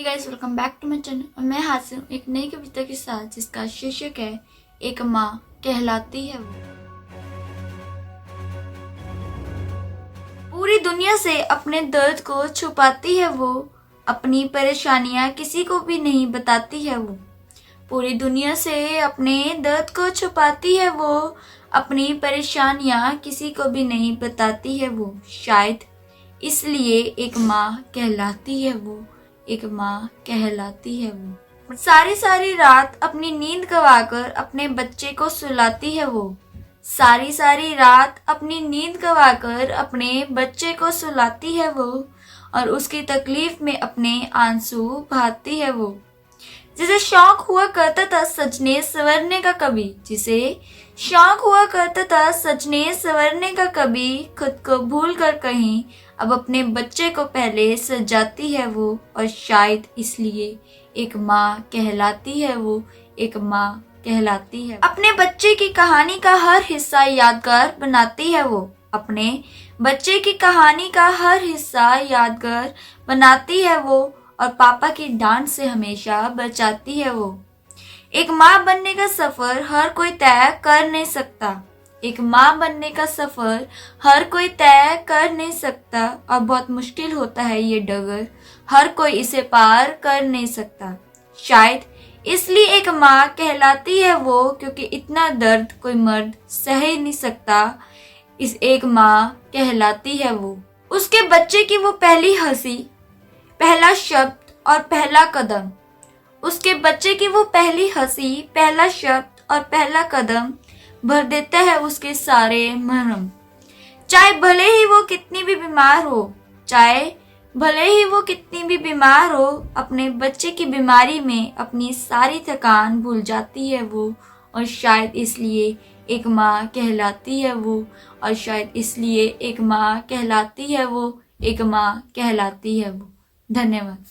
Guys, welcome back to my channel. और मैं हासिल हूँ एक नई कविता के साथ जिसका शीर्षक है एक माँ कहलाती है वो। पूरी दुनिया से अपने दर्द को छुपाती है वो, अपनी परेशानियां किसी को भी नहीं बताती है वो। पूरी दुनिया से अपने दर्द को छुपाती है वो, अपनी परेशानियां किसी को भी नहीं बताती है वो। शायद इसलिए एक माँ कहलाती है वो, एक माँ कहलाती है वो। सारी सारी रात अपनी नींद गवाकर अपने बच्चे को सुलाती है वो। सारी सारी रात अपनी नींद गवाकर अपने बच्चे को सुलाती है वो, और उसकी तकलीफ में अपने आंसू बहाती है वो। जिसे शौक हुआ करता था सजने संवरने का कभी, जिसे शौक हुआ करता था सजने संवरने का कभी, खुद को भूल कर कहीं अब अपने बच्चे को पहले सजाती है वो। और शायद इसलिए एक माँ कहलाती है वो, एक माँ कहलाती है। अपने बच्चे की कहानी का हर हिस्सा यादगार बनाती है वो, अपने बच्चे की कहानी का हर हिस्सा यादगार बनाती है वो, और पापा की डांट से हमेशा बचाती है वो। एक माँ बनने का सफर हर कोई तय कर नहीं सकता, एक माँ बनने का सफर हर कोई तय कर नहीं सकता, और बहुत मुश्किल होता है ये डगर, हर कोई इसे पार कर नहीं सकता। शायद इसलिए एक माँ कहलाती है वो, क्योंकि इतना दर्द कोई मर्द सह ही नहीं सकता। इस एक माँ कहलाती है वो। उसके बच्चे की वो पहली हंसी, पहला शब्द और पहला कदम, उसके बच्चे की वो पहली हंसी, पहला शब्द और पहला कदम भर देता है उसके सारे मरहम। चाहे भले ही वो कितनी भी बीमार हो, चाहे भले ही वो कितनी भी बीमार हो, अपने बच्चे की बीमारी में अपनी सारी थकान भूल जाती है वो। और शायद इसलिए एक माँ कहलाती है वो, और शायद इसलिए एक माँ कहलाती है वो, एक माँ कहलाती है वो। धन्यवाद।